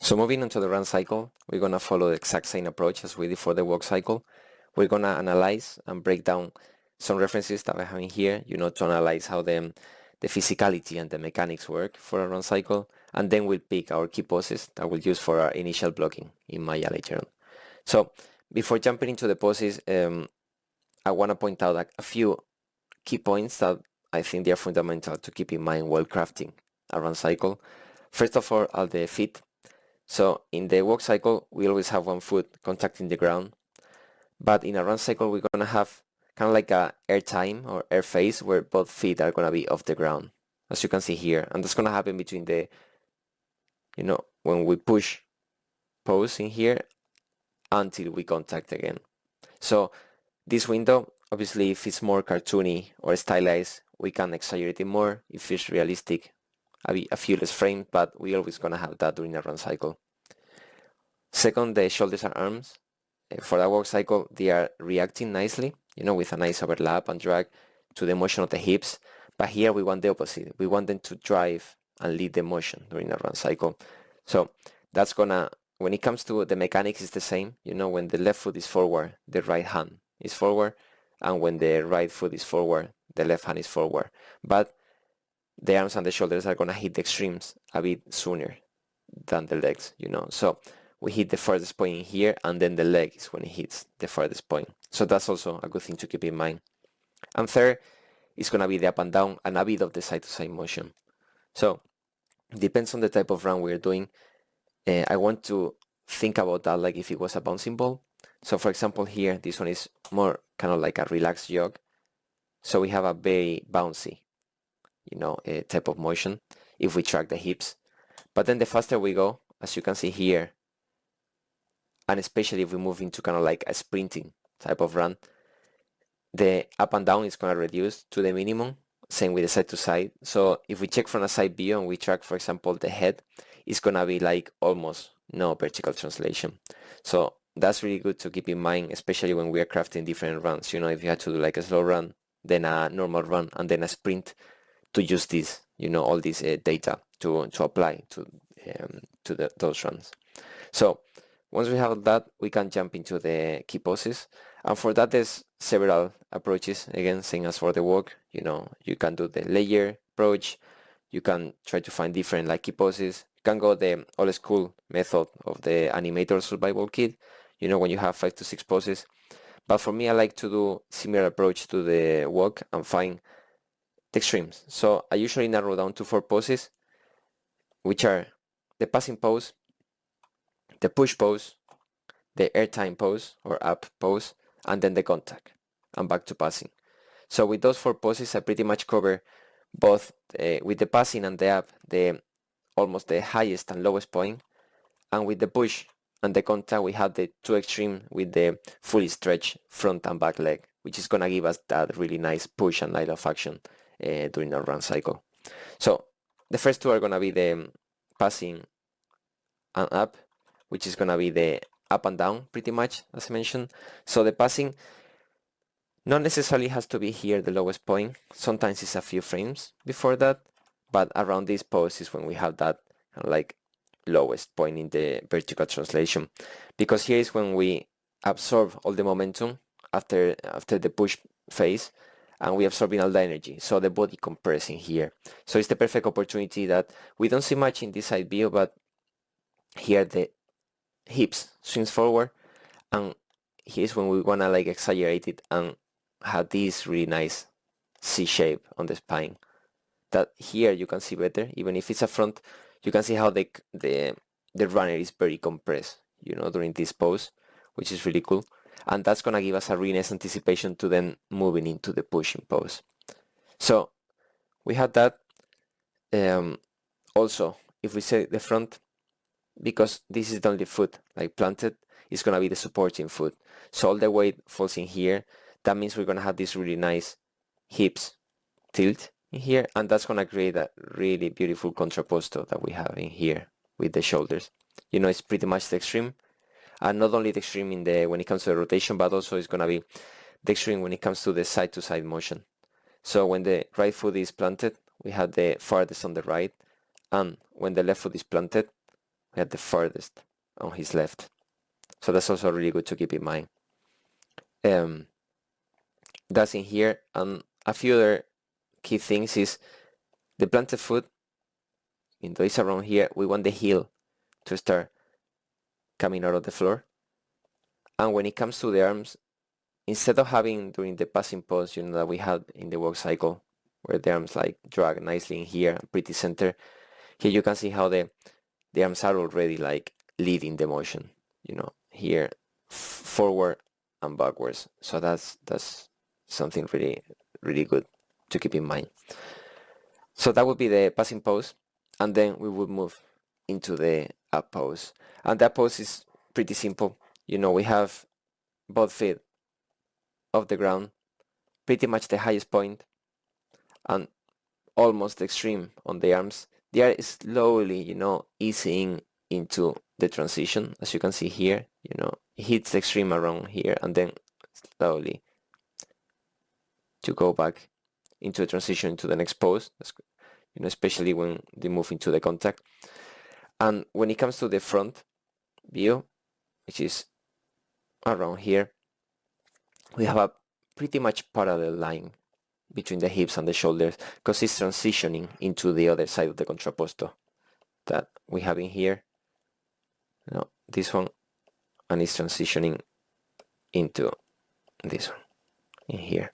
So moving on to the run cycle, we're going to follow the exact same approach as we did for the walk cycle. We're going to analyze and break down some references that I have in here, to analyze how the physicality and the mechanics work for a run cycle. And then we'll pick our key poses that we'll use for our initial blocking in Maya later on. So before jumping into the poses, I want to point out a few key points that I think they are fundamental to keep in mind while crafting a run cycle. First of all, are the feet. So in the walk cycle, we always have one foot contacting the ground, but in a run cycle, we're going to have kind of like a air time or air phase where both feet are going to be off the ground, as you can see here. And that's going to happen between the, when we push pose in here until we contact again. So this window, obviously, if it's more cartoony or stylized, we can exaggerate it more. If it's realistic, a few less frames, but we're always going to have that during a run cycle. Second, the shoulders and arms. For that walk cycle, they are reacting nicely, with a nice overlap and drag to the motion of the hips. But here we want the opposite. We want them to drive and lead the motion during a run cycle. So that's gonna, when it comes to the mechanics, it's the same. When the left foot is forward, the right hand is forward. And when the right foot is forward, the left hand is forward. But the arms and the shoulders are going to hit the extremes a bit sooner than the legs, So we hit the farthest point in here, and then the leg is when it hits the farthest point. So that's also a good thing to keep in mind. And third, it's going to be the up and down and a bit of the side-to-side motion. So it depends on the type of run we're doing. I want to think about that like if it was a bouncing ball. So for example here, this one is more kind of like a relaxed jog. So we have a very bouncy, type of motion if we track the hips. But then the faster we go, as you can see here, and especially if we move into kind of like a sprinting type of run, the up and down is going to reduce to the minimum, same with the side to side. So if we check from a side view and we track, for example, the head, it's going to be like almost no vertical translation. So that's really good to keep in mind, especially when we are crafting different runs. If you had to do like a slow run, then a normal run, and then a sprint, to use this, all this data to apply to those runs. So once we have that, we can jump into the key poses. And for that, there's several approaches. Again, same as for the walk, you can do the layer approach. You can try to find different like key poses. You can go the old school method of the animator survival kit, when you have 5 to 6 poses. But for me, I like to do similar approach to the walk and find the extremes. So I usually narrow down to 4 poses, which are the passing pose, the push pose, the airtime pose or up pose, and then the contact and back to passing. So with those 4 poses, I pretty much cover both with the passing and the up, almost the highest and lowest point, and with the push and the contact, we have the 2 extreme with the fully stretched front and back leg, which is gonna give us that really nice push and light of action during our run cycle. So the first 2 are gonna be the passing and up, which is gonna be the up and down pretty much, as I mentioned. So the passing not necessarily has to be here the lowest point. Sometimes it's a few frames before that, but around this pose is when we have that like lowest point in the vertical translation, because here is when we absorb all the momentum after the push phase, and we absorbing all the energy, so the body compressing here. So it's the perfect opportunity that we don't see much in this side view, but here the hips swings forward, and here's when we want to like exaggerate it and have this really nice C shape on the spine that here you can see better. Even if it's a front, you can see how the runner is very compressed, during this pose, which is really cool. And that's gonna give us a really nice anticipation to then moving into the pushing pose. So we had that. Also, if we say the front, because this is the only foot like planted, it's gonna be the supporting foot. So all the weight falls in here. That means we're gonna have this really nice hips tilt in here, and that's gonna create a really beautiful contrapposto that we have in here with the shoulders. It's pretty much the extreme, and not only the extreme when it comes to the rotation, but also it's gonna be the extreme when it comes to the side-to-side motion. So when the right foot is planted, we have the farthest on the right, and when the left foot is planted, we have the farthest on his left. So that's also really good to keep in mind. That's in here, and a few other key things is the planted foot, it's around here, we want the heel to start coming out of the floor. And when it comes to the arms, instead of having during the passing pose, that we had in the walk cycle, where the arms like drag nicely in here, pretty center, here you can see how the arms are already like leading the motion, here forward and backwards. So that's something really, really good to keep in mind. So that would be the passing pose, and then we would move into the up pose. And that pose is pretty simple. We have both feet off the ground, pretty much the highest point, and almost extreme on the arms. They are slowly, easing into the transition. As you can see here, it hits the extreme around here, and then slowly to go back into a transition to the next pose, especially when they move into the contact. And when it comes to the front view, which is around here, we have a pretty much parallel line between the hips and the shoulders, because it's transitioning into the other side of the contrapposto that we have in here. This one, and it's transitioning into this one in here.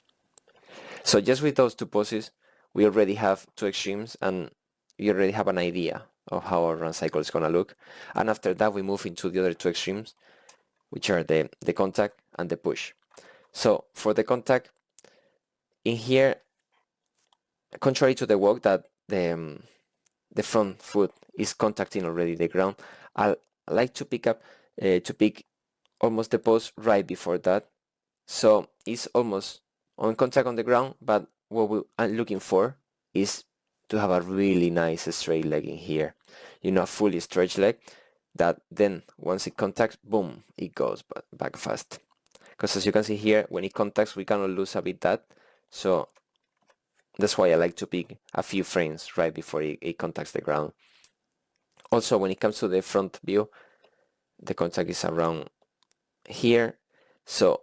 So just with those two poses, we already have two extremes, and you already have an idea of how our run cycle is going to look. And after that, we move into the other two extremes, which are the contact and the push. So for the contact, in here, contrary to the walk that the front foot is contacting already the ground, I like to pick almost the pose right before that. So it's almost on contact on the ground, but what we are looking for is to have a really nice straight leg in here. A fully stretched leg that then once it contacts, boom, it goes back fast. Because as you can see here, when it contacts, we cannot lose a bit that. So that's why I like to pick a few frames right before it contacts the ground. Also, when it comes to the front view, the contact is around here. So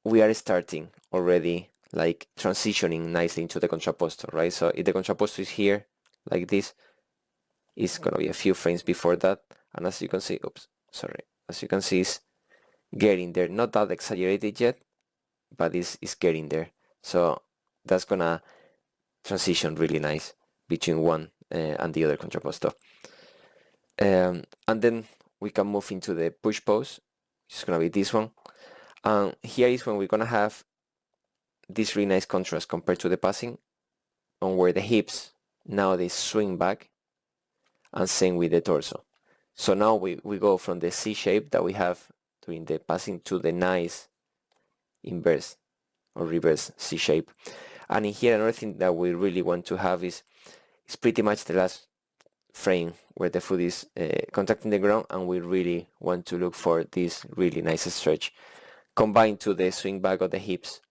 we are starting already like transitioning nicely into the contrapposto, right? So if the contrapposto is here like this, it's gonna be a few frames before that, and as you can see, as you can see, it's getting there. Not that exaggerated yet, but it's getting there. So that's gonna transition really nice between one and the other contrapposto. And then we can move into the push pose. It's gonna be this one. And here is when we're gonna have this really nice contrast compared to the passing, on where the hips now they swing back, and same with the torso. So now we go from the C shape that we have during the passing to the nice inverse or reverse C shape. And in here, another thing that we really want to have is pretty much the last frame where the foot is contacting the ground, and we really want to look for this really nice stretch combined to the swing back of the hips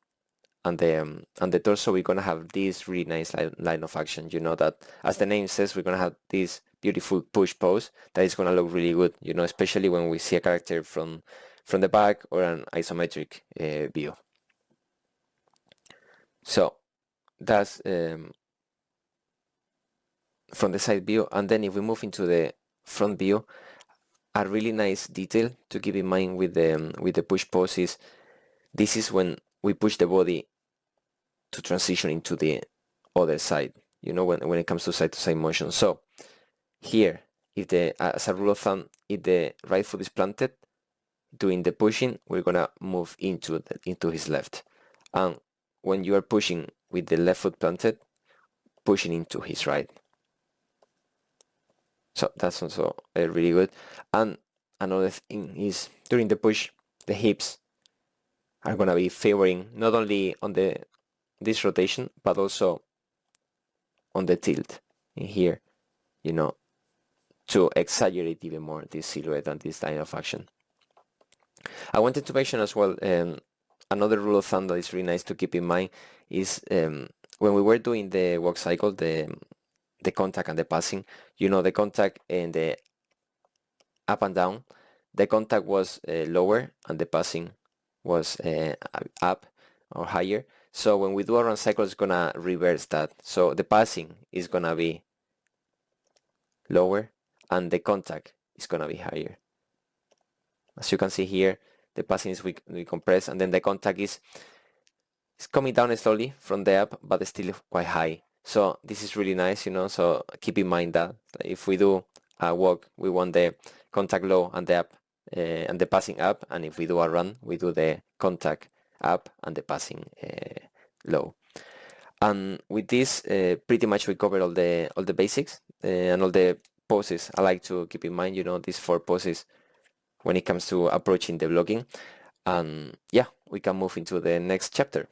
and the torso. We're gonna have this really nice line of action. That, as the name says, we're gonna have this beautiful push pose that is gonna look really good. Especially when we see a character from the back or an isometric view. So that's from the side view. And then if we move into the front view, a really nice detail to keep in mind with the push pose is this is when we push the body to transition into the other side, when it comes to side motion. So here, as a rule of thumb, if the right foot is planted, doing the pushing, we're gonna move into his left. And when you are pushing with the left foot planted, pushing into his right. So that's also really good. And another thing is, during the push, the hips are gonna be favoring not only on this rotation, but also on the tilt in here, to exaggerate even more this silhouette and this line of action. I wanted to mention as well, another rule of thumb that is really nice to keep in mind is when we were doing the walk cycle, the contact and the passing, the contact and the up and down. The contact was lower and the passing was up or higher. So when we do a run cycle, it's gonna reverse that. So the passing is gonna be lower and the contact is gonna be higher. As you can see here, the passing is we compress, and then the contact is coming down slowly from the up, but it's still quite high. So this is really nice, so keep in mind that if we do a walk, we want the contact low and the up and the passing up, and if we do a run, we do the contact up and the passing low. And with this, pretty much we covered all the basics and all the poses I like to keep in mind, these 4 poses when it comes to approaching the vlogging. And yeah, we can move into the next chapter.